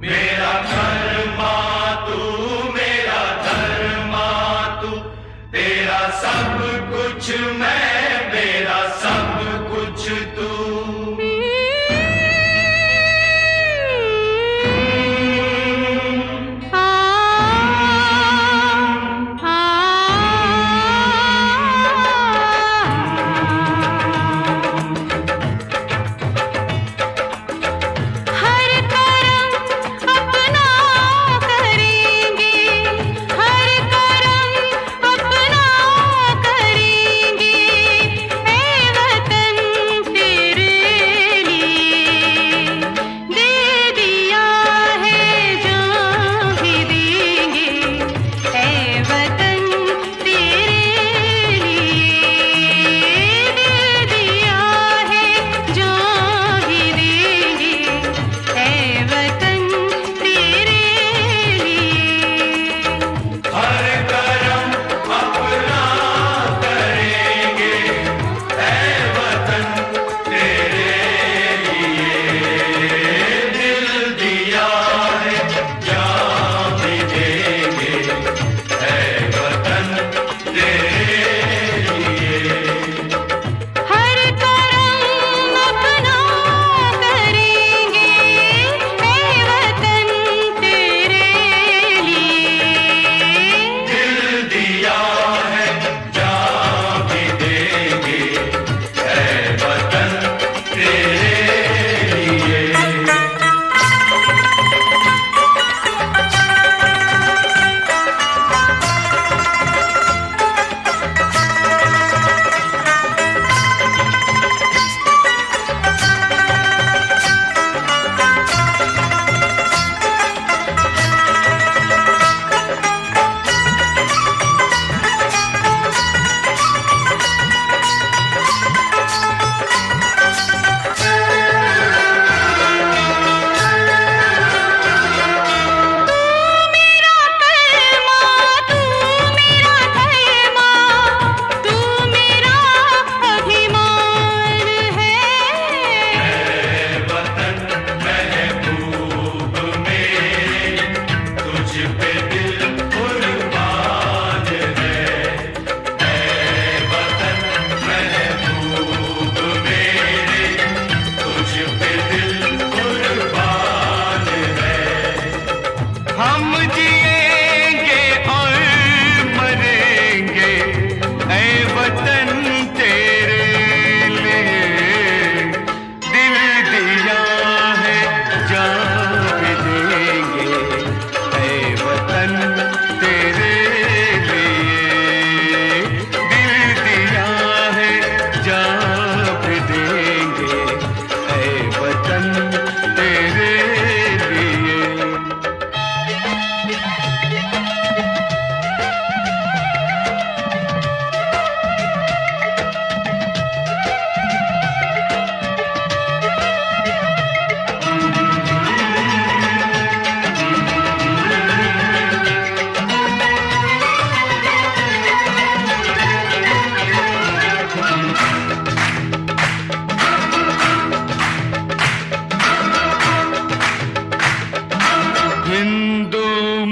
मेरा धर्मा तू, मेरा धर्मा तू, तेरा सब कुछ मैं, मेरा सब कुछ तू।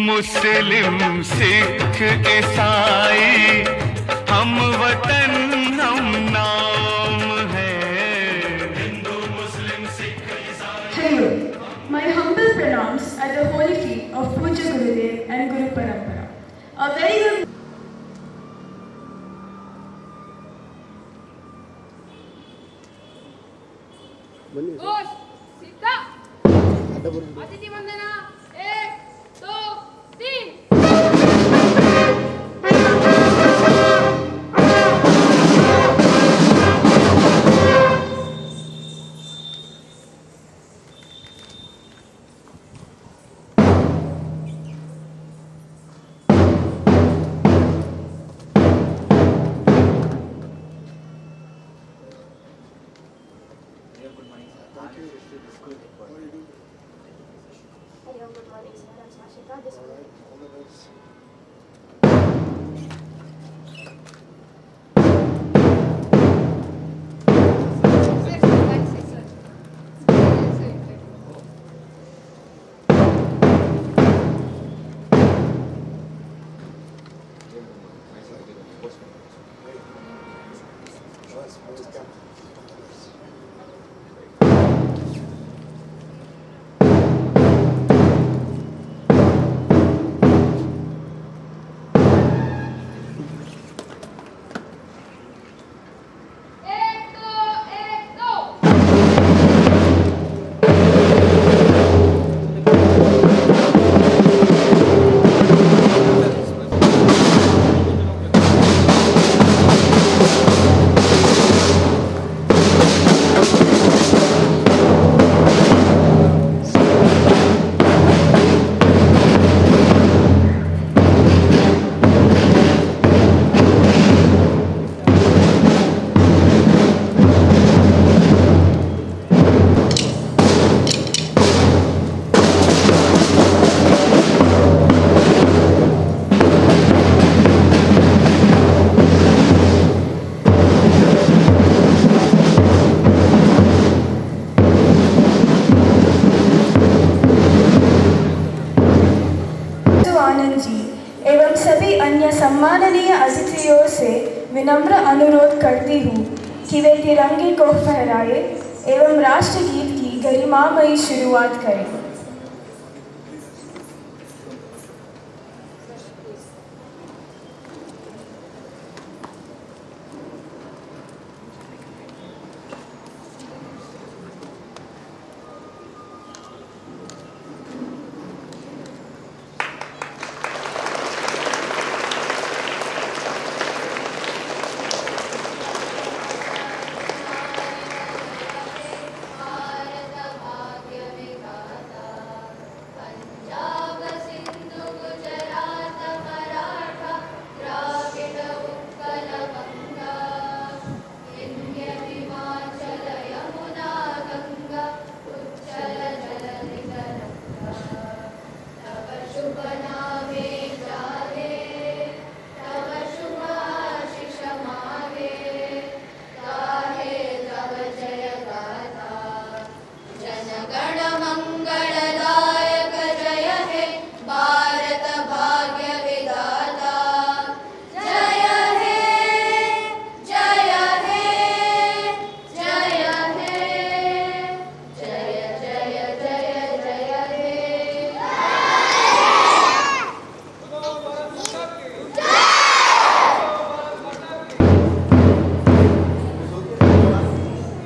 मुस्लिम सिख ईसाई हम वतन हम नाम है। हिंदू मुस्लिम सिख ईसाई। Hello, my humble pronouns at the holy feet of Puja Gurudev and Guru Parampara. A very good Ghosh Sita अतिथि वंदना 1 2 3। Hello, good morning, sir. I'm Sashika. This विनम्र अनुरोध करती हूँ कि वे तिरंगे को फहराए एवं राष्ट्रगीत की गरिमामयी शुरुआत करें।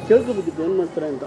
ಕೇಳ್ಕೊಬೇಕಿತ್ತು ಏನು ಮಾಡ್ತಾರೆ ಅಂತ.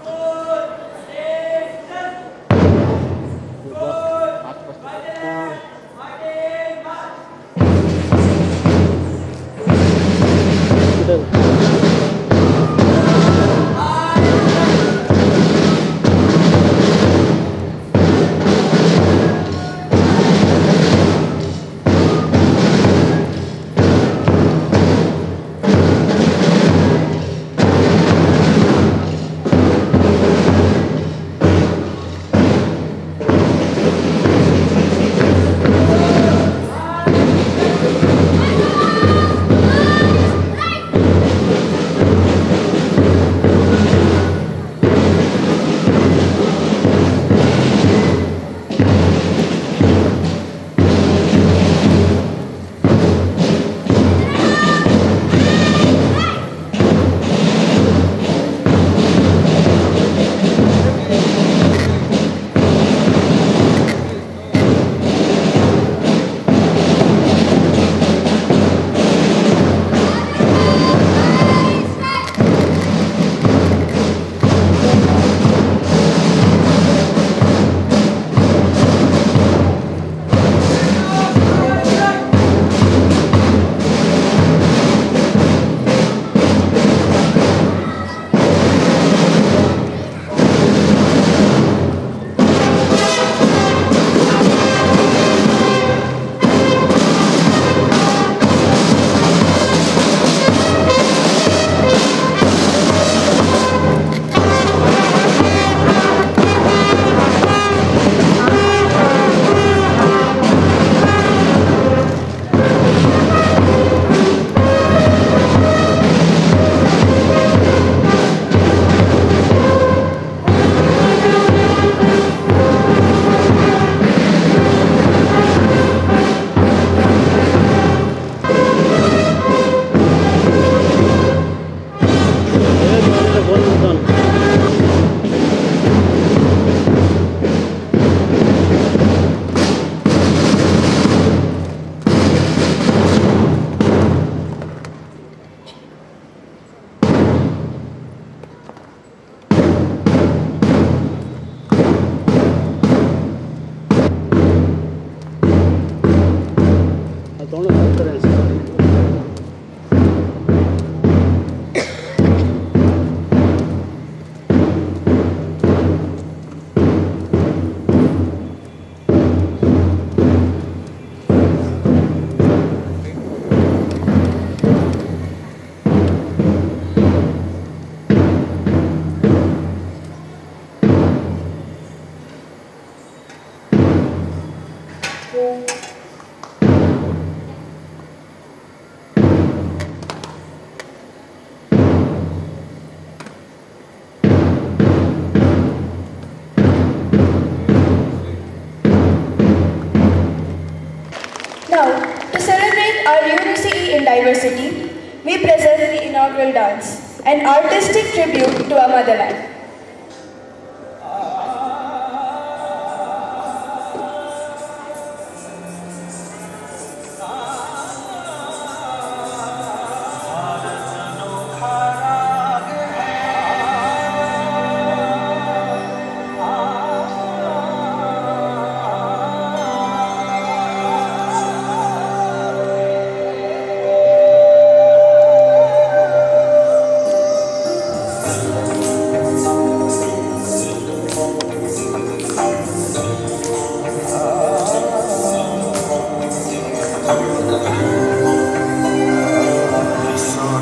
we present the inaugural dance, an artistic tribute to our motherland.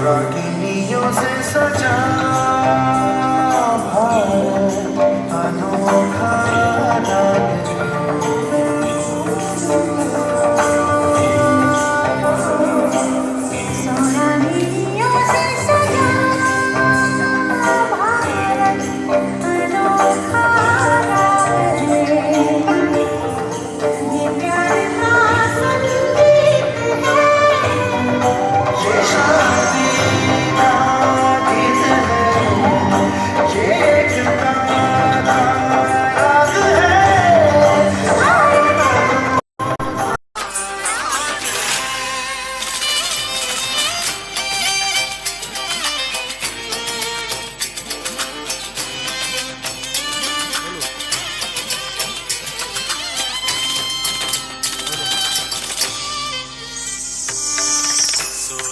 रागिनियों से सजा भारत अनोखा राग सोनालियों से सजा भारत अनोखा राग है। ये प्यार का संगीत है। ये शादी का गीत है, ये एकता का राग है।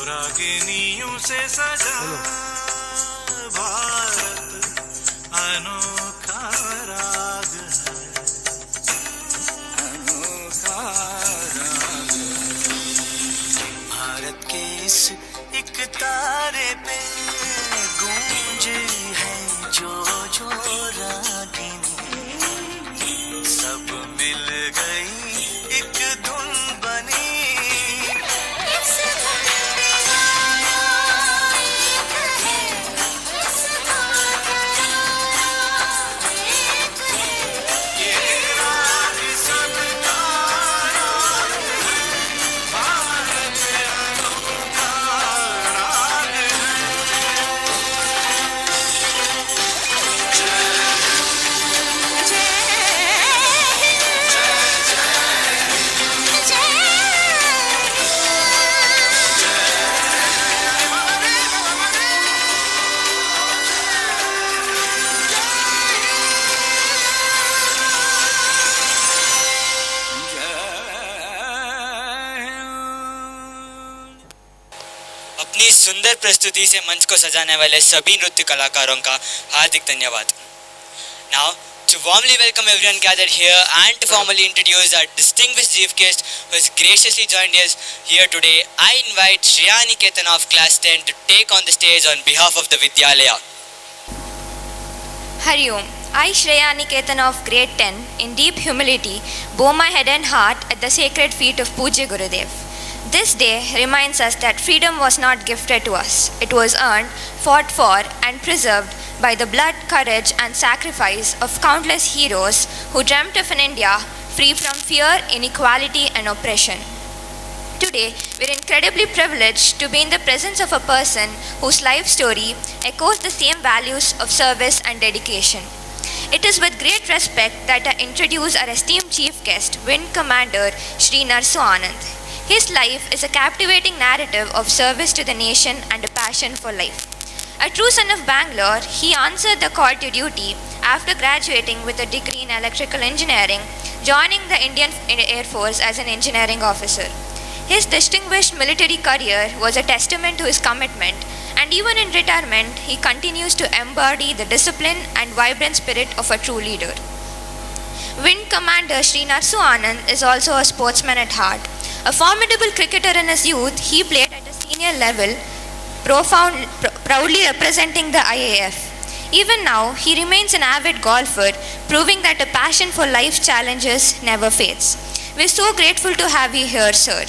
रागिनियों से सजा भारत अनोखा राग है, अनोखा राग है। भारत के इस एक तारे पे गूंज है जो जो रागिनी, सब मिल गई एक धुन बनी। अपनी सुंदर प्रस्तुति से मंच को सजाने वाले सभी नृत्य कलाकारों का हार्दिक धन्यवाद. Now, to warmly welcome everyone gathered here and to formally introduce our distinguished chief guest who has graciously joined us here today, I invite Shriyani Ketan of Class 10 to take on the stage on behalf of the Vidyalaya. Hari Om. I, Shreyani Ketan of Grade 10, in deep humility, bow my head and heart at the sacred feet of Pujya Gurudev. This day reminds us that freedom was not gifted to us. It was earned, fought for, and preserved by the blood, courage, and sacrifice of countless heroes who dreamt of an India free from fear, inequality, and oppression. Today, we are incredibly privileged to be in the presence of a person whose life story echoes the same values of service and dedication. It is with great respect that I introduce our esteemed chief guest, Wing Commander Shri Narsu Anand. His life is a captivating narrative of service to the nation and a passion for life. A true son of Bangalore, he answered the call to duty after graduating with a degree in electrical engineering, joining the Indian Air Force as an engineering officer. His distinguished military career was a testament to his commitment, and even in retirement, he continues to embody the discipline and vibrant spirit of a true leader. Wing Commander Shri Narsu Anand is also a sportsman at heart. A formidable cricketer in his youth, he played at a senior level, proudly representing the IAF. Even now, he remains an avid golfer, proving that a passion for life's challenges never fades. We're so grateful to have you here, sir.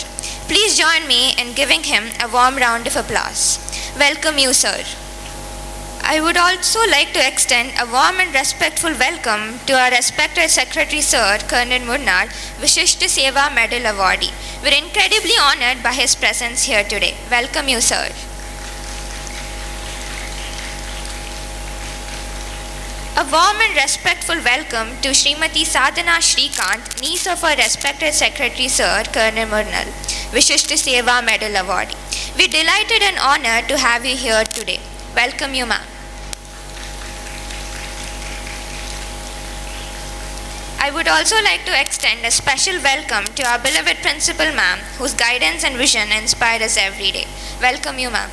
Please join me in giving him a warm round of applause. Welcome you, sir. I would also like to extend a warm and respectful welcome to our respected Secretary Sir, Colonel Murnal, Vishishta Seva Medal Awardee. We're incredibly honored by his presence here today. Welcome you, sir. A warm and respectful welcome to Srimati Sadhana Shrikant, niece of our respected Secretary Sir Colonel Murnal, Vishishta Seva Medal Awardee. We're delighted and honored to have you here today. Welcome you, ma'am. I would also like to extend a special welcome to our beloved Principal Ma'am, whose guidance and vision inspire us every day. Welcome you, ma'am.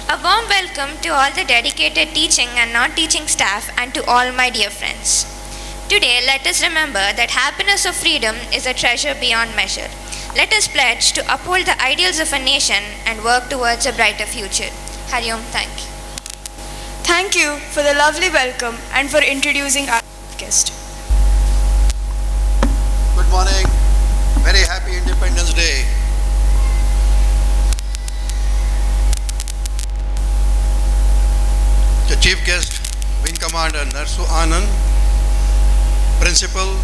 A warm welcome to all the dedicated teaching and non-teaching staff and to all my dear friends. Today, let us remember that happiness of freedom is a treasure beyond measure. Let us pledge to uphold the ideals of a nation and work towards a brighter future. Hari Om, thank you. Thank you for the lovely welcome and for introducing our guest. Good morning. Very happy Independence Day. The Chief Guest, Wing Commander Narsu Anand, Principal,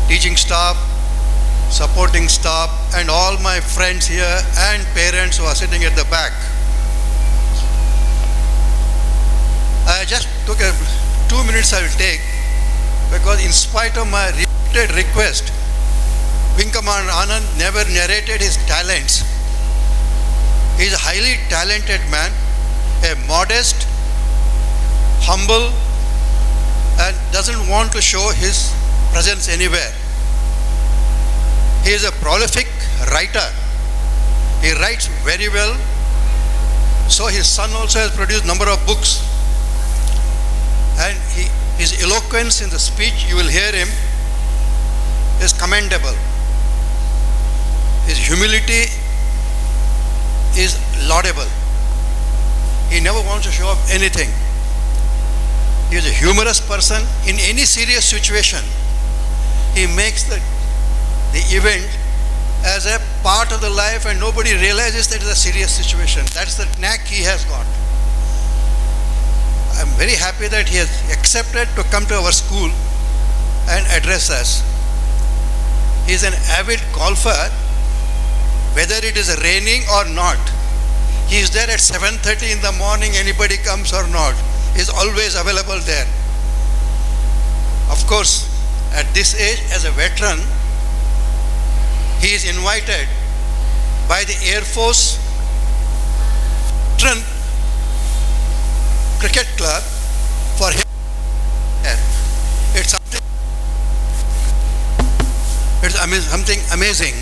teaching staff, supporting staff, and all my friends here and parents who are sitting at the back. I just took 2 minutes I will take, because in spite of my repeated request, Wing Commander Anand never narrated his talents. He is a highly talented man, a modest, humble, and doesn't want to show his presence anywhere. He is a prolific writer. He writes very well. So his son also has produced a number of books. And his eloquence in the speech, you will hear him, is commendable. His humility is laudable. He never wants to show off anything. He is a humorous person. In any serious situation, he makes the event as a part of the life and nobody realizes that it is a serious situation. That's the knack he has got. I'm very happy that he has accepted to come to our school and address us. He is an avid golfer, whether it is raining or not. He is there at 7:30 in the morning, anybody comes or not. He is always available there. Of course, at this age, as a veteran, he is invited by the Air Force Cricket Club for him. It's something amazing.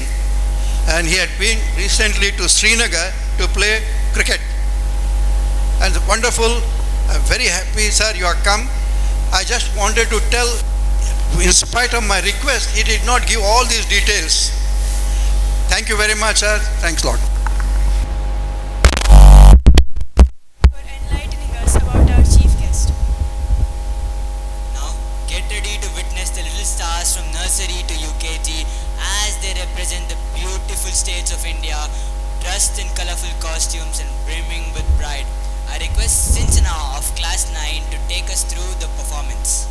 And he had been recently to Srinagar to play cricket. And it's wonderful. I'm very happy, sir, you have come. I just wanted to tell, in spite of my request, he did not give all these details. Thank you very much, sir. Thanks a lot. For enlightening us about our chief guest. Now, get ready to witness the little stars from nursery to UKG as they represent the beautiful states of India, dressed in colorful costumes and brimming with pride. I request Sinchana of class 9 to take us through the performance.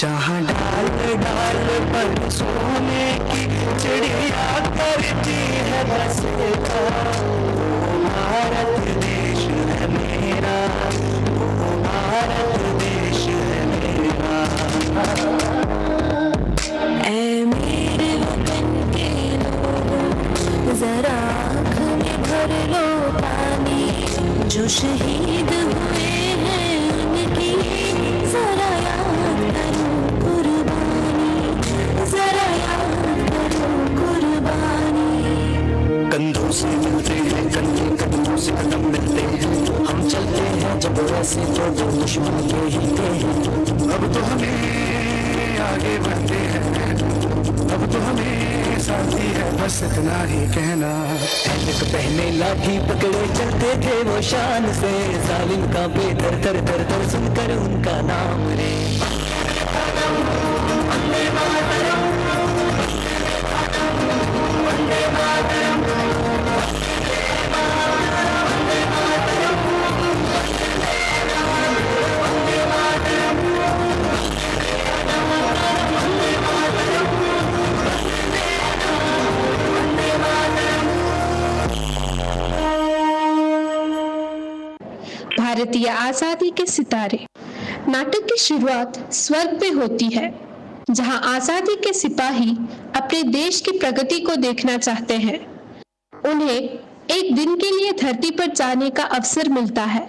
जहाँ डाल डाल पर सोने की चिड़िया करती है बसेरा। भारत देश है मेरा, भारत देश है मेरा। ऐ मेरे वतन के लोगों, जरा आँख में भर लो पानी, जो शहीद हुए हैं उनकी जरा याद करो कुर्बानी, जरा याद करो कुर्बानी। कंधों से मिलते हैं कंधे, कदमों से कदम मिलते हैं, हम चलते हैं जब वैसे तो जो दुश्मन के हिलते हैं। अब तो हमें आगे बढ़ते हैं, अब तो हमें साथी है, बस इतना ही कहना। ऐनक पहने लाठी पकड़े चलते थे वो शान से, जालिम का बेदर तर तर तर सुनकर उनका नाम रे। वंदे मातरम, वंदे मातरम, भारतीय आजादी के सितारे नाटक की शुरुआत स्वर्ग में होती है, जहां आजादी के सिपाही अपने देश की प्रगति को देखना चाहते हैं। उन्हें एक दिन के लिए धरती पर जाने का अवसर मिलता है,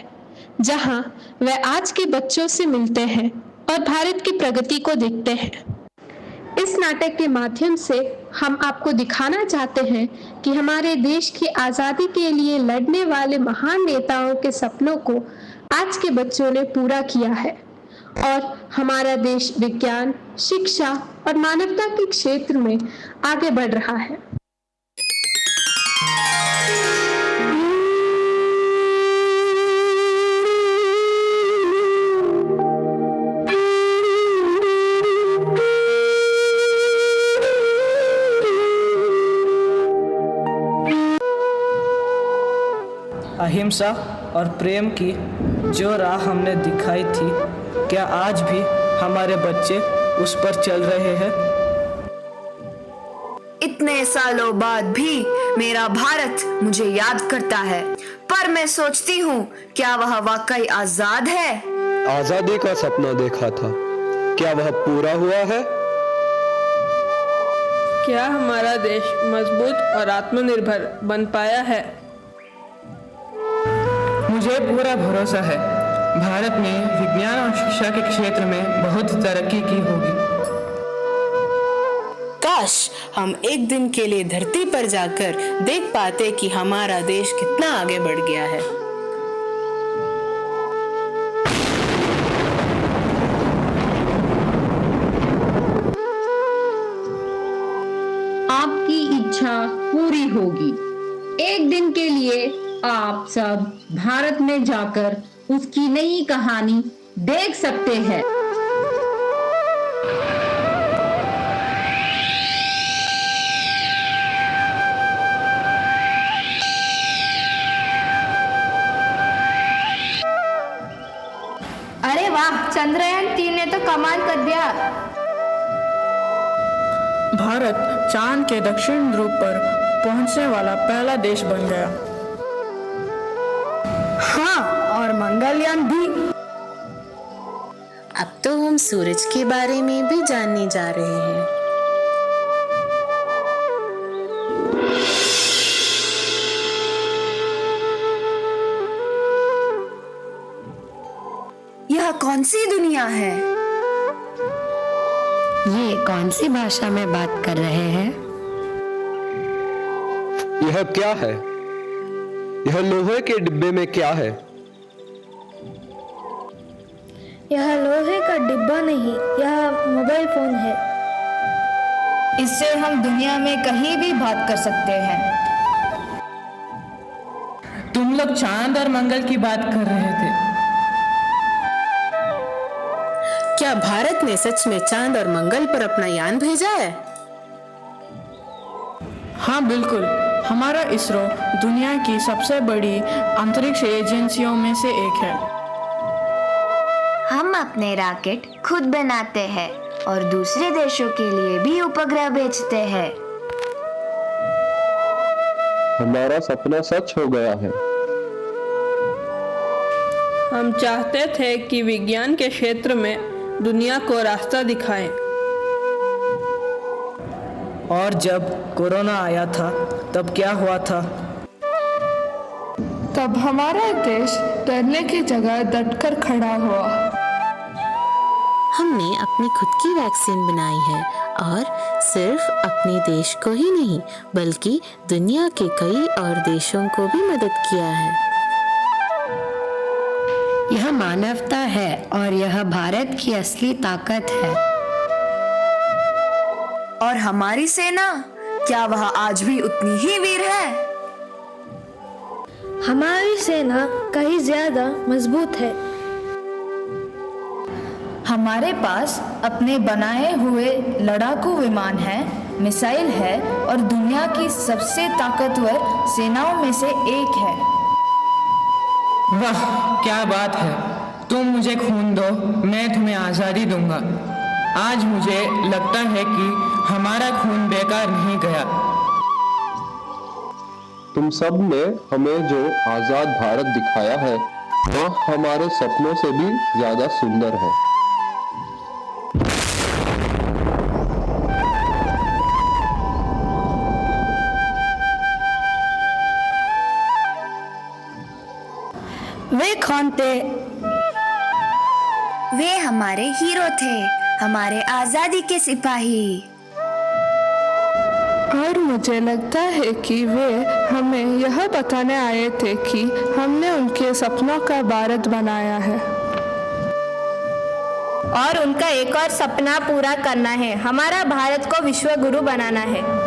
जहां वे आज के बच्चों से मिलते हैं और भारत की प्रगति को देखते हैं। इस नाटक के माध्यम से हम आपको दिखाना चाहते हैं कि हमारे देश की आज़ादी के लिए लड़ने वाले महान नेताओं के सपनों को आज के बच्चों ने पूरा किया है और हमारा देश विज्ञान, शिक्षा और मानवता के क्षेत्र में आगे बढ़ रहा है। अहिंसा और प्रेम की जो राह हमने दिखाई थी, क्या आज भी हमारे बच्चे उस पर चल रहे हैं? इतने सालों बाद भी मेरा भारत मुझे याद करता है, पर मैं सोचती हूँ क्या वह वाकई आजाद है? आजादी का सपना देखा था, क्या वह पूरा हुआ है? क्या हमारा देश मजबूत और आत्मनिर्भर बन पाया है? मुझे पूरा भरोसा है, भारत ने विज्ञान और शिक्षा के क्षेत्र में बहुत तरक्की की होगी। काश हम एक दिन के लिए धरती पर जाकर देख पाते कि हमारा देश कितना आगे बढ़ गया है। आपकी इच्छा पूरी होगी। एक दिन के लिए आप सब भारत में जाकर उसकी नई कहानी देख सकते हैं। अरे वाह, चंद्रयान 3 ने तो कमाल कर दिया। भारत चांद के दक्षिण ध्रुव पर पहुंचने वाला पहला देश बन गया। हाँ, और मंगलयान भी। अब तो हम सूरज के बारे में भी जानने जा रहे हैं। यह कौन सी दुनिया है? ये कौन सी भाषा में बात कर रहे हैं? यह क्या है? यह लोहे के डिब्बे में क्या है? यह लोहे का डिब्बा नहीं, यह मोबाइल फोन है। इससे हम दुनिया में कहीं भी बात कर सकते हैं। तुम लोग चांद और मंगल की बात कर रहे थे। क्या भारत ने सच में चांद और मंगल पर अपना यान भेजा है? हाँ बिल्कुल, हमारा इसरो दुनिया की सबसे बड़ी अंतरिक्ष एजेंसियों में से एक है। हम अपने रॉकेट खुद बनाते हैं और दूसरे देशों के लिए भी उपग्रह भेजते हैं। हमारा सपना सच हो गया है। हम चाहते थे कि विज्ञान के क्षेत्र में दुनिया को रास्ता दिखाएं। और जब कोरोना आया था तब क्या हुआ था? तब हमारा देश डरने की जगह डटकर खड़ा हुआ। हमने अपनी खुद की वैक्सीन बनाई है और सिर्फ अपने देश को ही नहीं बल्कि दुनिया के कई और देशों को भी मदद किया है। यह मानवता है और यह भारत की असली ताकत है। और हमारी सेना, क्या वह आज भी उतनी ही वीर है? हमारी सेना कहीं ज्यादा मजबूत है। हमारे पास अपने बनाए हुए लड़ाकू विमान है, मिसाइल है और दुनिया की सबसे ताकतवर सेनाओं में से एक है। वाह, क्या बात है। तुम मुझे खून दो, मैं तुम्हें आज़ादी दूंगा। आज मुझे लगता है कि हमारा खून बेकार नहीं गया। तुम सब ने हमें जो आजाद भारत दिखाया है वह हमारे सपनों से भी ज्यादा सुंदर है। वे कौन थे? वे हमारे हीरो थे, हमारे आजादी के सिपाही। और मुझे लगता है कि वे हमें यह बताने आए थे कि हमने उनके सपनों का भारत बनाया है। और उनका एक और सपना पूरा करना है, हमारा भारत को विश्व गुरु बनाना है।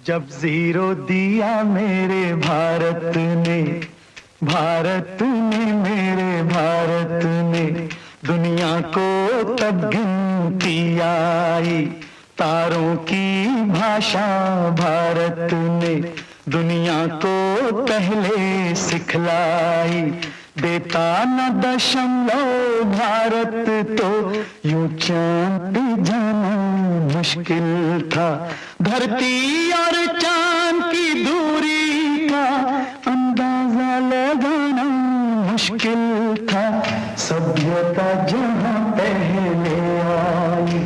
जब जीरो दिया मेरे भारत ने मेरे भारत ने दुनिया को तब गिनती आई। तारों की भाषा भारत ने दुनिया को पहले सिखलाई। देता न दशमलव भारत तो यूं चांद जाना मुश्किल था। धरती और चांद की दूरी का अंदाजा लगाना मुश्किल था। सभ्यता जहाँ पहले आई,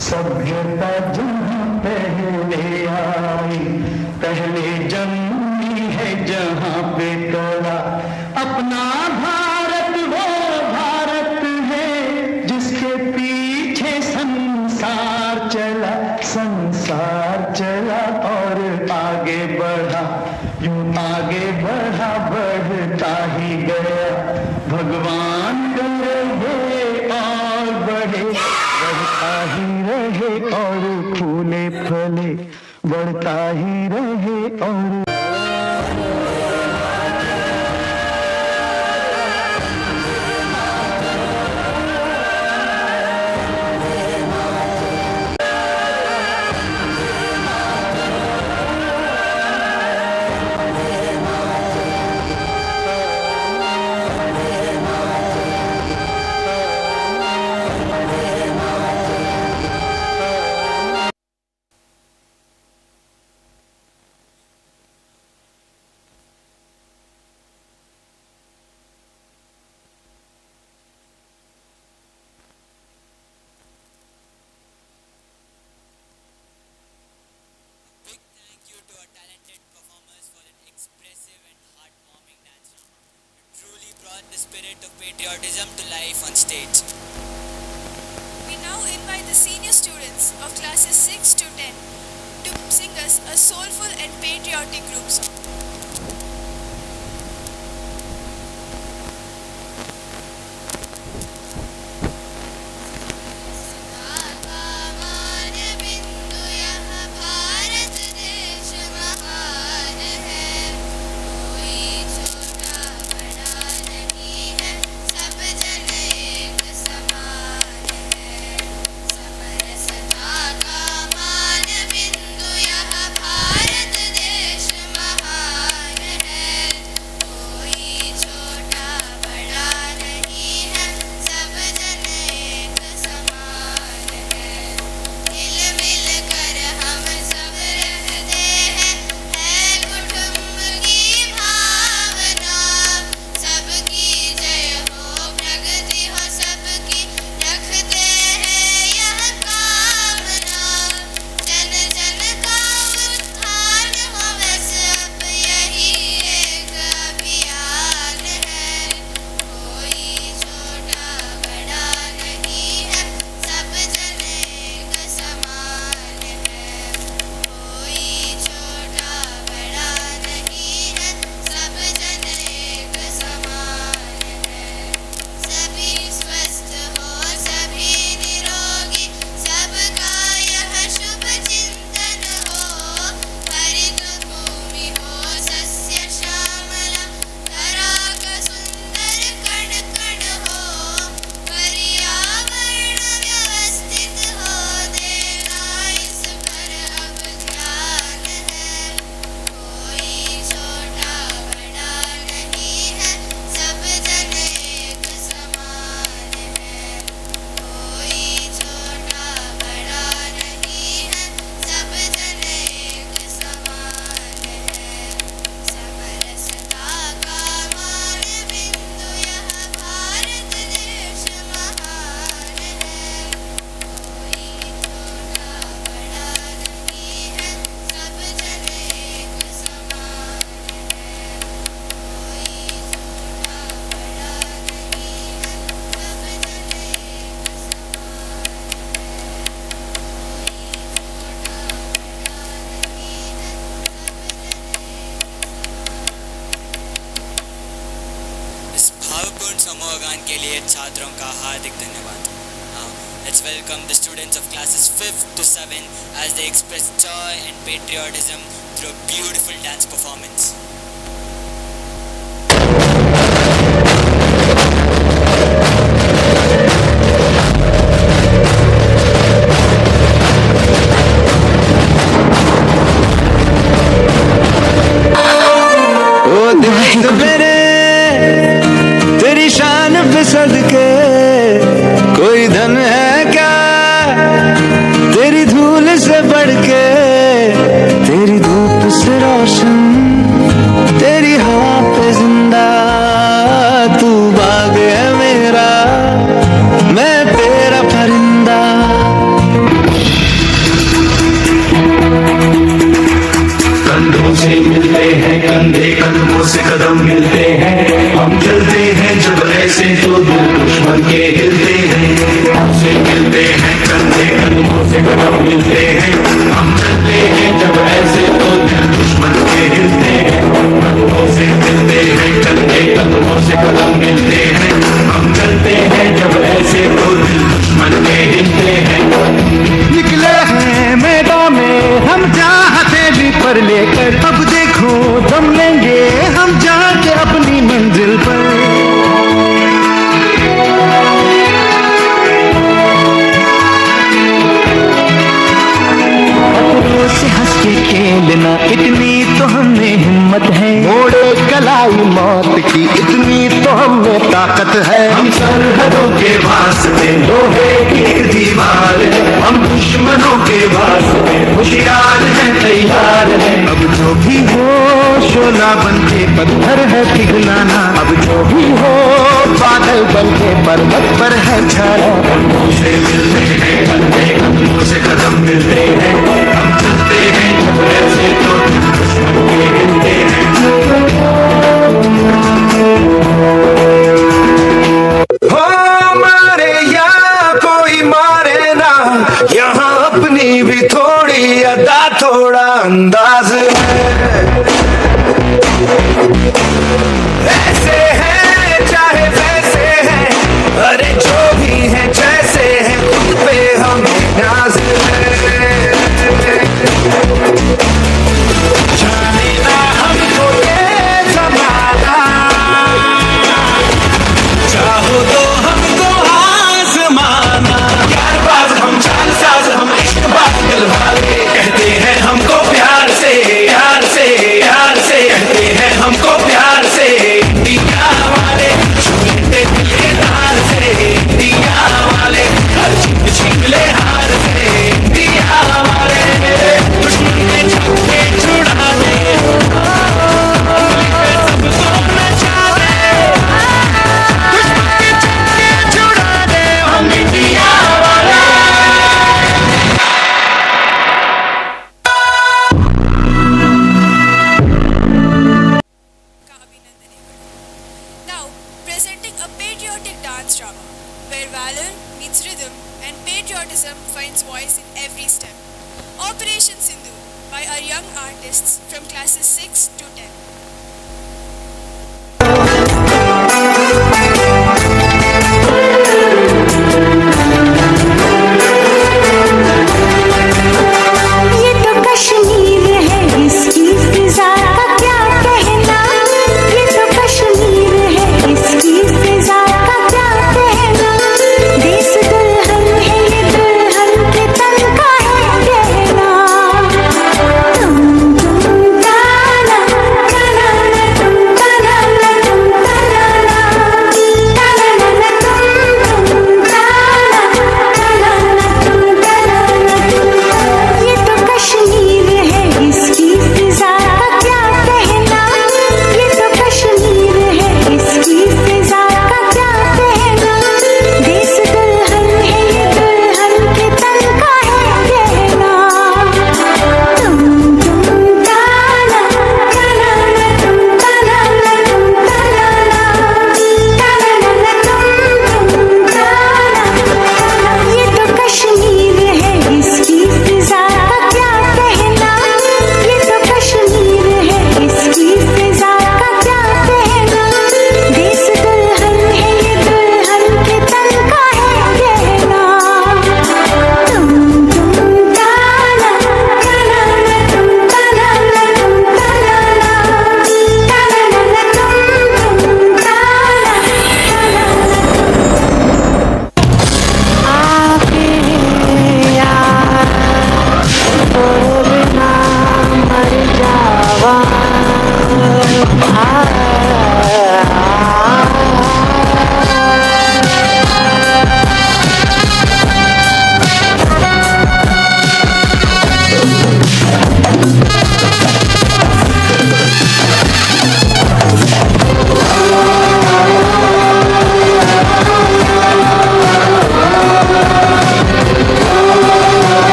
सभ्यता जहाँ पहले आई, पहले जन्मी है जहाँ पे कड़ा। अपना भारत वो भारत है जिसके पीछे संसार चला, संसार चला और आगे बढ़ा। यूं आगे बढ़ा, बढ़ता ही गया। भगवान करे ये और बढ़े, बढ़ता ही रहे और फूले फले, बढ़ता ही रहे और the spirit of patriotism to life on stage. We now invite the senior students of classes 6 to 10 to sing us a soulful and patriotic group song. योगदान के लिए छात्रों का हार्दिक धन्यवाद। Now, let's welcome the students of classes 5th to 7th as they express joy and patriotism through a beautiful dance performance. मेरे तेरी शान पे सदके कोई धन है क्या तेरी धूल से बढ़ के, तेरी धूप से रोशन तेरी हवा पे जिंदा, तू बाग है मेरा मैं तेरा परिंदा। कंधों से मिलते हैं कंधे कदमों से कदम मिलते हैं, हम चलते हैं जब ऐसे तो दिल दुश्मन के हिलते हैं। हमसे मिलते हैं कंधे कदमों से कदम मिलते हैं, हम चलते हैं जब ऐसे तो दिल दुश्मन के हिलते हैं। कंधों से मिलते हैं कंधे कदमों से कदम मिलते हैं, हम चलते हैं जब ऐसे तो दिल दुश्मन के हिलते हैं। निकले हैं मैदान में हम चाहते भी पर लेकर, अब देखो दम लेंगे हम जाके अपनी मंजिल पर। अपनों से हंस के खेलना इतनी तो हमें हिम्मत है, मोड़े कलाई मौत की इतनी तो हमें ताकत है। हम सरहदों के वास्ते लोहे की एक दीवार है, हम दुश्मनों के वास्ते होशियार हैं तैयार हैं। अब जो भी हो शोला बन के पत्थर है पिघलाना, अब जो भी हो बादल बन के पर्वत पर है छाना। कंधों से मिलते हैं कंधे कदमों से कदम मिलते हैं, हम चलते हैं जब ऐसे तो दुश्मन के हिलते हैं। हो मारे या कोई मारे ना, यहाँ अपनी भी थोड़ी अदा थोड़ा अंदाज है। ऐसे हैं चाहे वैसे हैं, अरे जो भी हैं जैसे हैं खुद पे हमें नाज है। जाने ना हमको ये जमाना, चाहो तो हमको आजमाना। यार बाज हम चाल साज हम इश्क बात दिल वाले, कहते हैं हमको प्यार से यार से यार से, कहते हैं हमको प्यार से दिया वाले छूटे दिल के तार से, दिया वाले हर चीज छीन ले हार से, दिया वाले दुश्मन के छक्के छुड़ा दे, सबको नचा दे, दुश्मन के छक्के छुड़ा दे, हम इंडिया वाले। Now, presenting a patriotic dance drama where valor meets rhythm and patriotism finds voice in every step. Operation Sindhu by our young artists from classes 6 to 10. ये तो कश्मीर है इसकी फिजा का क्या कहना, ये तो कश्मीर है इसकी फिजा का क्या कहना। देश दुल्हन है ये दुल्हन के तन का है गहना, तुम ताना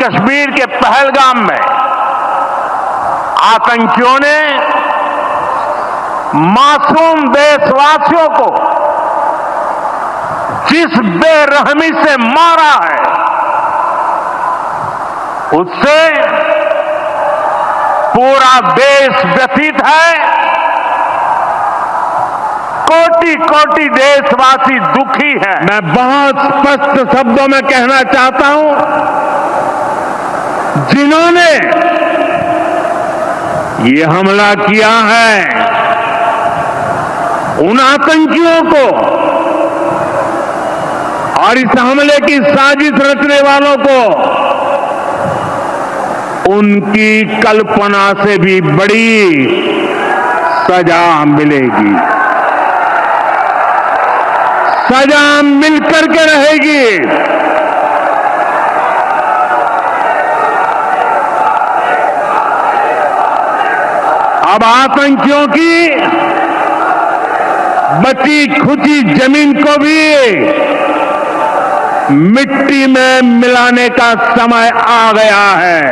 कश्मीर के पहलगाम में आतंकियों ने मासूम देशवासियों को जिस बेरहमी से मारा है, उससे पूरा देश व्यथित है। कोटि कोटि देशवासी दुखी हैं। मैं बहुत स्पष्ट शब्दों में कहना चाहता हूं, जिन्होंने ये हमला किया है, उन आतंकियों को और इस हमले की साजिश रचने वालों को उनकी कल्पना से भी बड़ी सजा मिलेगी। सजा मिलकर के रहेगी। अब आतंकियों की बची खुची जमीन को भी मिट्टी में मिलाने का समय आ गया है।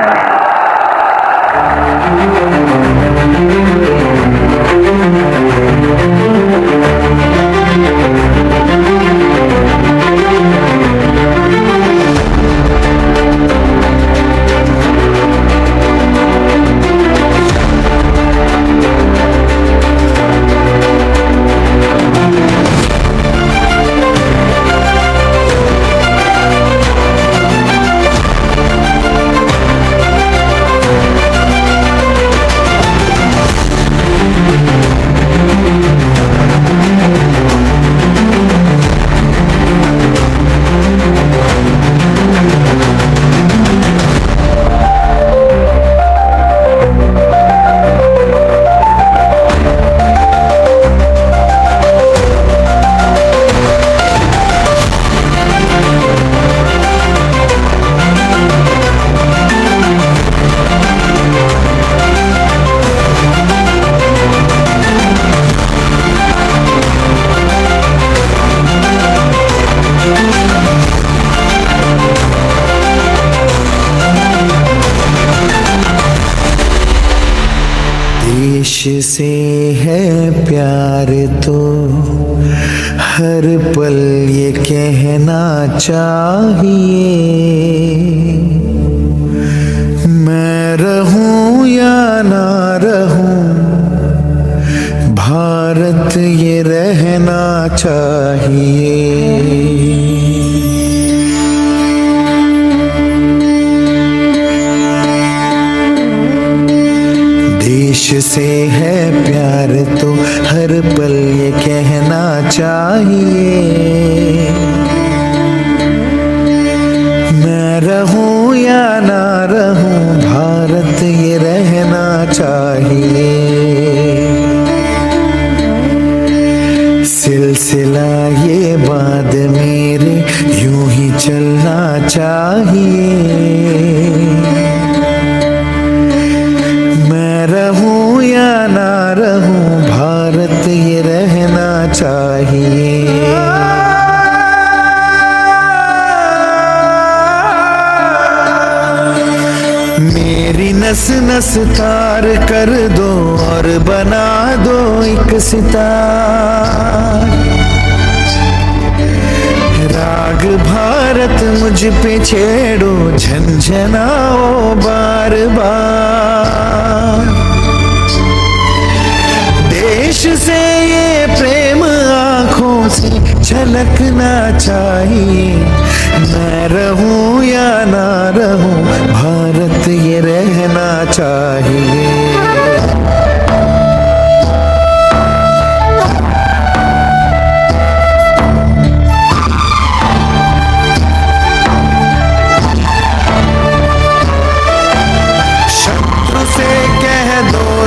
देश से है प्यार तो हर पल ये कहना चाहिए, मैं रहूं या ना रहूं भारत ये रहना चाहिए। देश से है प्यार तो हर पल ये कहना चाहिए, मैं रहूं या ना रहूं भारत ये रहना चाहिए। सिलसिला ये बात मेरे यूं ही चलना चाहिए, मैं रहूं या ना रहूं भारत ये रहना चाहिए। मेरी नस नस तार कर दो और बना दो एक सितार, राग भारत मुझ पे छेड़ो झंझनाओ बार बार। देश से ये प्रेम आंखों से झलकना चाहिए, मैं रहूं या ना रहूं भारत ये रहना चाहिए।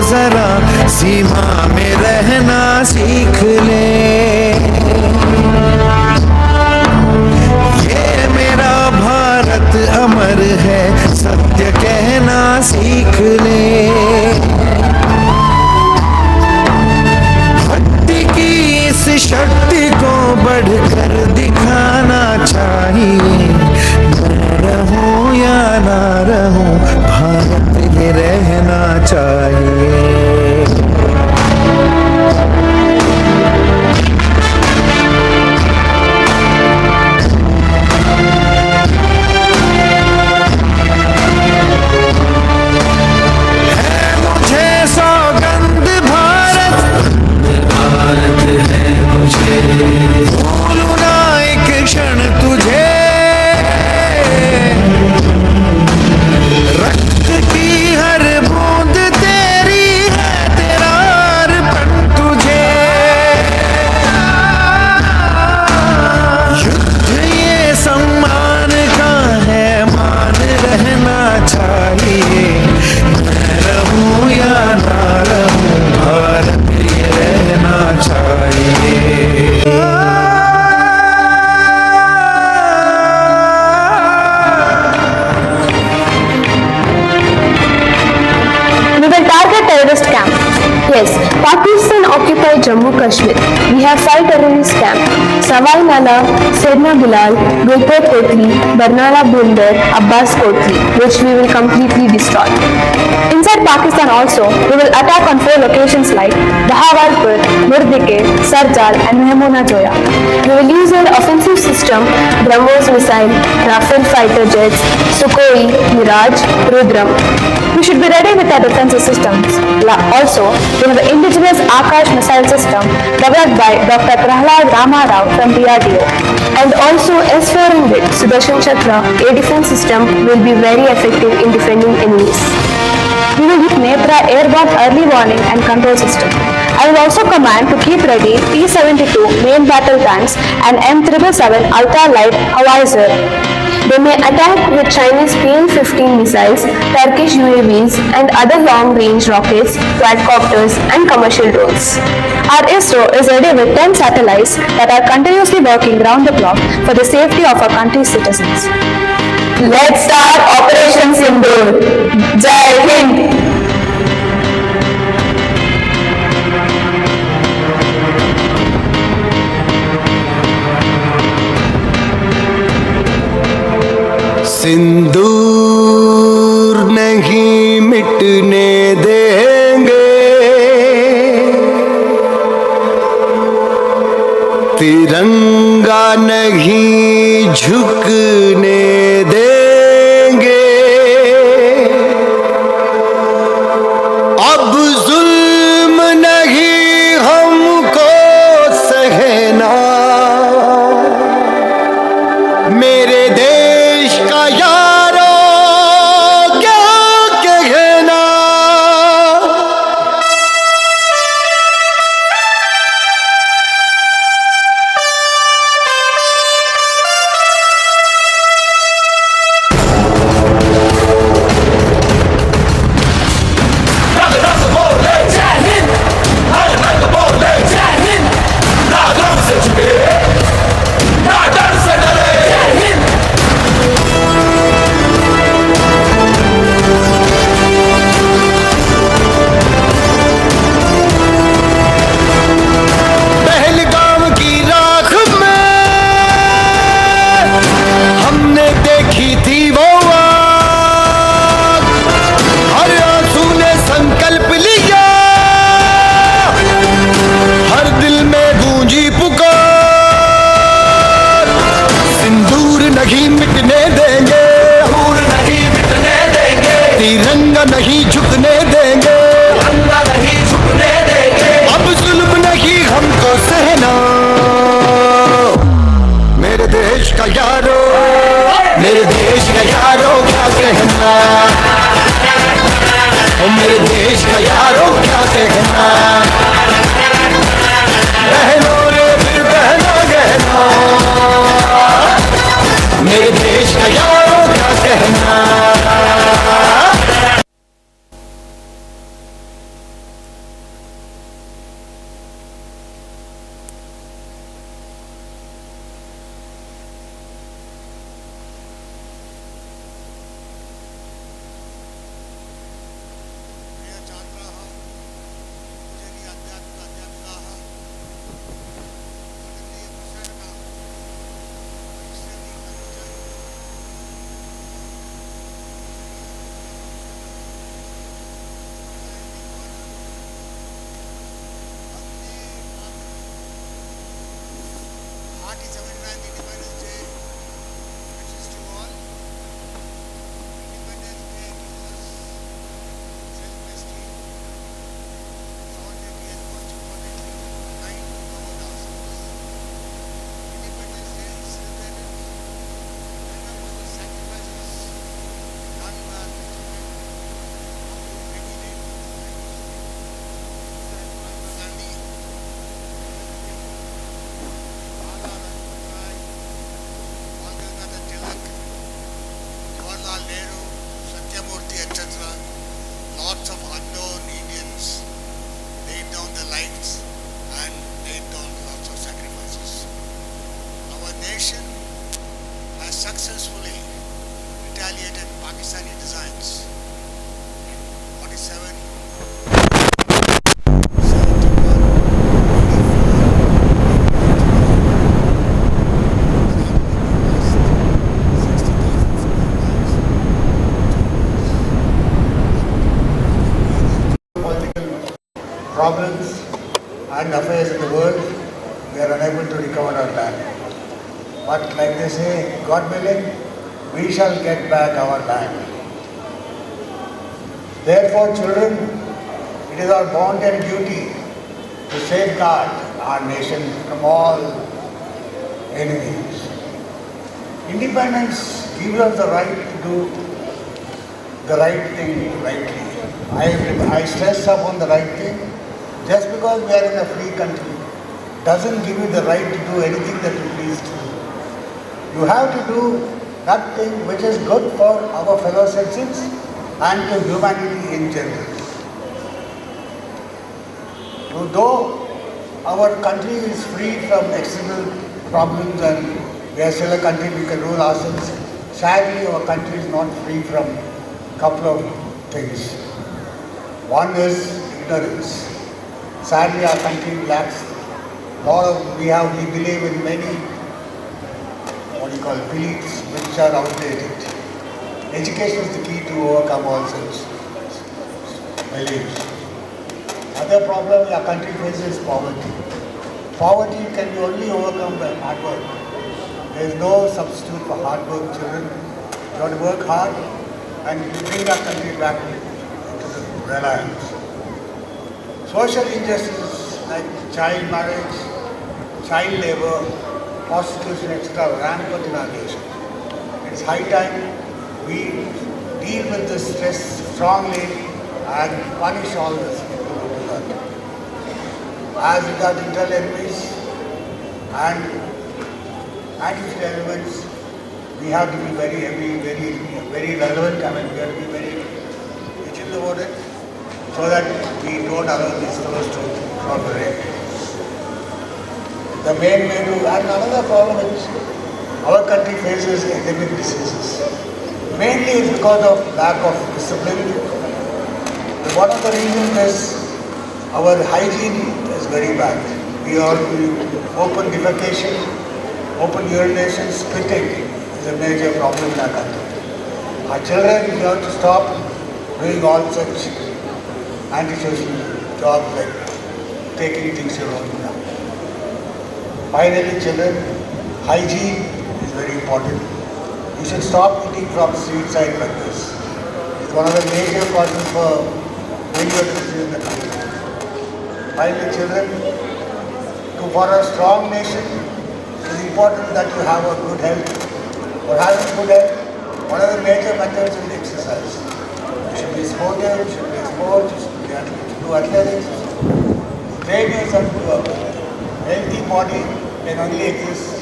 जरा सीमा में रहना सीख ले, ये मेरा भारत अमर है सत्य कहना सीख ले। भक्ति की इस शक्ति को बढ़कर दिखाना चाहिए, मैं रहूं या ना Kashmir. We have 5 terrorist camps: Sawai Nala, Sedna Bilal, Gulpur Kotli, Barnala Bunder, Abbas Kotli, which we will completely destroy. Inside Pakistan also, we will attack on 4 locations like Bahawalpur, Murdike, Sarjal and Mehmona Joya. We will use our offensive system, BrahMos missile, Rafale fighter jets, Sukhoi, Mirage, Rudram. We should be ready with our defensive systems. Also, we have an indigenous Akash missile system developed by Dr. Prahlad Ramarao from DRDO. And also S-400 Sudarshan Chakra, a defense system, will be very effective in defending enemies. We will use Nebra airborne early warning and control system. I will also command to keep ready T-72 main battle tanks and M777 ultra-light howitzer. They may attack with Chinese PL-15 missiles, Turkish UAVs and other long-range rockets, quadcopters and commercial drones. Our ISRO is ready with 10 satellites that are continuously working round the clock for the safety of our country's citizens. Let's start Operation Sindoor. Jai Hind! सिंदूर नहीं मिटने देंगे, तिरंगा नहीं झुकने देंगे, अब जुल्म नहीं हमको सहना, मेरे देश का यारों क्या कहना। तिरंगा नहीं झुकने देंगे, अब जुल्म नहीं हमको सहना, मेरे देश का यारो, मेरे देश का यारो क्या कहना, मेरे देश का यारो क्या कहना, बहनों रे फिर बहना कहना, मेरे देश का यारो क्या कहना। Lots of unknown Indians laid down their lives and laid down lots of sacrifices. Our nation has successfully retaliated Pakistani designs in 47, 71, 84, problems and affairs in the world, we are unable to recover our land. But like they say, God willing, we shall get back our land. Therefore, children, it is our bounden duty to safeguard our nation from all enemies. Independence gives us the right to do the right thing rightly. I stress upon the right thing. Just because we are in a free country doesn't give you the right to do anything that you please to do. You have to do that thing which is good for our fellow citizens and to humanity in general. Though our country is free from external problems and we are still a country we can rule ourselves, sadly our country is not free from a couple of things. One is ignorance. Sadly our country lacks we believe in many beliefs which are outdated. Education is the key to overcome all such beliefs. Other problem our country faces is poverty. Poverty can be only overcome by hard work. There is no substitute for hard work, children. You have to work hard and bring our country back into the reliance. Social injustices like child marriage, child labor, prostitution, etc. rampant in our nation. It's high time we deal with this stress strongly and punish all this people who do that. As regards internal enemies and anti-social elements, we have to be very relevant. We have to be very vigilant about it so that we don't allow these fellows to proliferate. The main way to, and another problem which our country faces is endemic diseases. Mainly it's because of lack of discipline. One of the reasons is our hygiene is very bad. We are open defecation, open urination, spitting is a major problem in our country. Our children, we have to stop doing all such antisocial jobs like taking things around now. Finally, children, hygiene is very important. You should stop eating from street side vendors. It's one of the major causes for failure disease in the country. Finally, children, for a strong nation, it is important that you have a good health. For having good health, one of the major methods is exercise. You should be sportive, you should play sports, you should do athletics, train yourself to a healthy body can only exist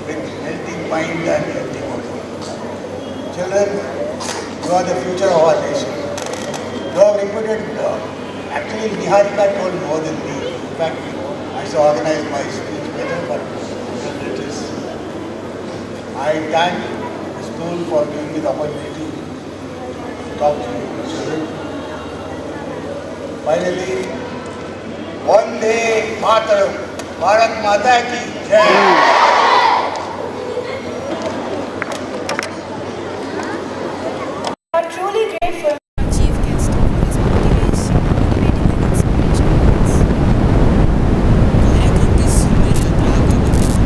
with healthy mind and healthy body. Children, you are the future of our nation. You have repeated, actually Niharika told more than me. In fact, I should organize my speech better, but it is. I thank the school for giving me the opportunity to talk to you, children. Finally, Vande Mataram. Bharat Mata ki Jai. are truly grateful to our chief guest for his motivation, motivating and inspirational words.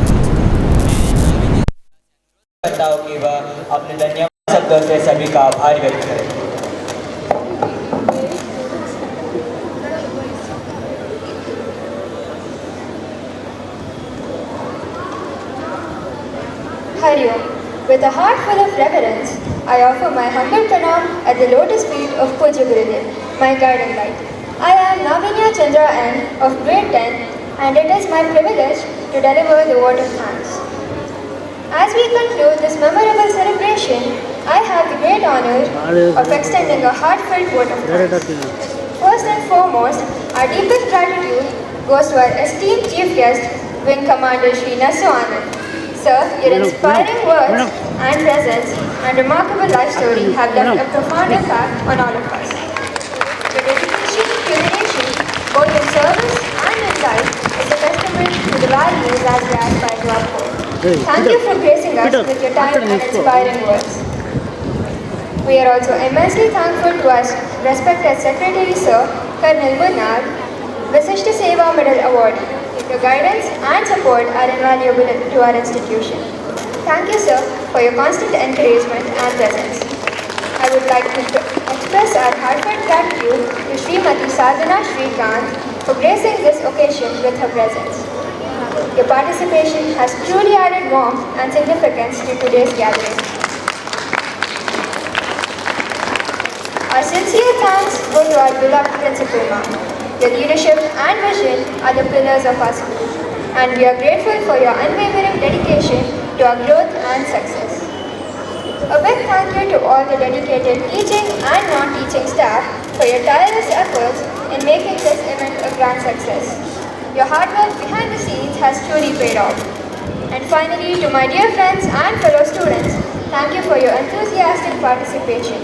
करता हूँ कि वह अपने धन्यवाद शब्दों से सभी का आभार व्यक्त करें। Hari Om. With a heart full of reverence, I offer my humble pranam at the lotus feet of Pujya Gurudev, my guiding light. I am Navinya Chandra N of grade 10 and it is my privilege to deliver the vote of thanks. As we conclude this memorable celebration, I have the great honor of extending a heartfelt vote of thanks. First and foremost, our deepest gratitude goes to our esteemed chief guest, Wing Commander Shri Nasu Anand. Sir, your inspiring words and presence and remarkable life story have left a profound impact on all of us. Your dedication to the nation, both in service and in life, is a testament to the values as we aspire to uphold. Thank you for gracing us with your time and inspiring words. We are also immensely thankful to our respected Secretary Sir, Colonel Munnar, Visishta Seva Medal awardee. Your guidance and support are invaluable to our institution. Thank you, sir, for your constant encouragement and presence. I would like to express our heartfelt gratitude to Srimati Sadhana Shrikant for gracing this occasion with her presence. Your participation has truly added warmth and significance to today's gathering. Our sincere thanks go to our beloved Principal Ma'am. Your leadership and vision are the pillars of our school, and we are grateful for your unwavering dedication to our growth and success. A big thank you to all the dedicated teaching and non-teaching staff for your tireless efforts in making this event a grand success. Your hard work behind the scenes has truly paid off. And finally, to my dear friends and fellow students, thank you for your enthusiastic participation.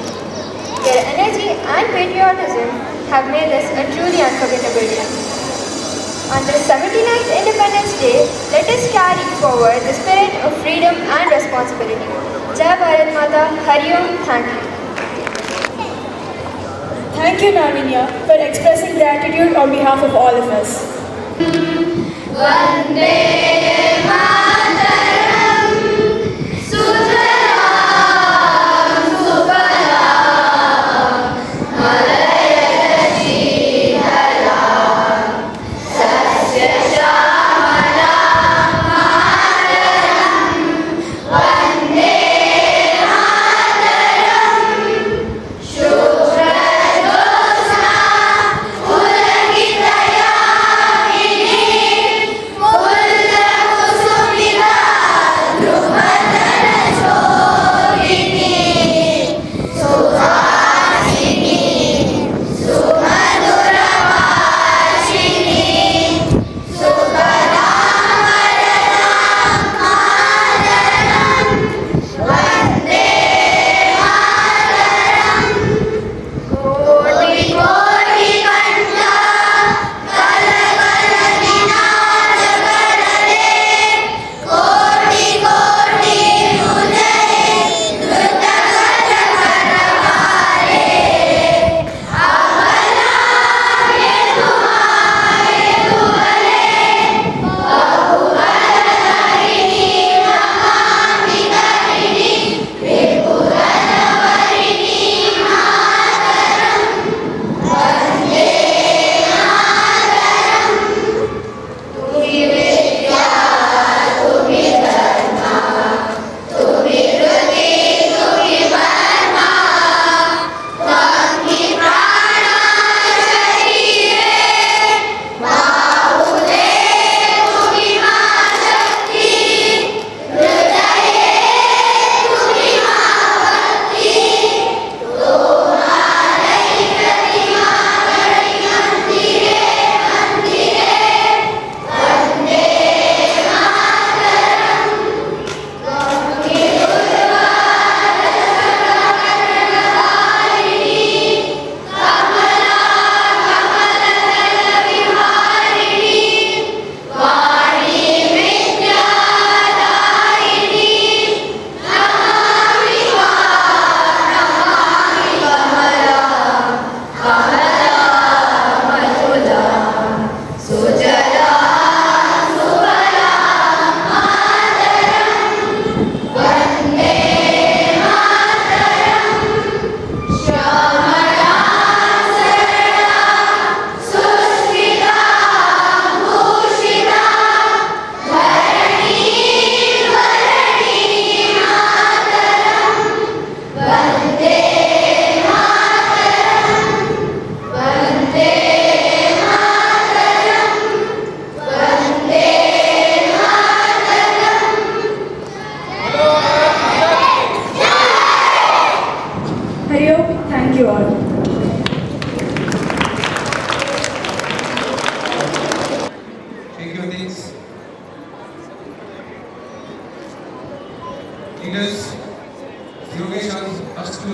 Your energy and patriotism have made this a truly unforgettable day. On this 79th Independence Day, let us carry forward the spirit of freedom and responsibility. Jai Bharat Mata, Hari Om, thank you. Thank you, Navinya, for expressing gratitude on behalf of all of us. Vande Mataram, Sujalam Sufalam, Malayaya Shriharam, Sasya Shamalam Mataram, Vande Mataram, Shubhra Jyotsna Pulakitaya leaders, Yogesh asked us to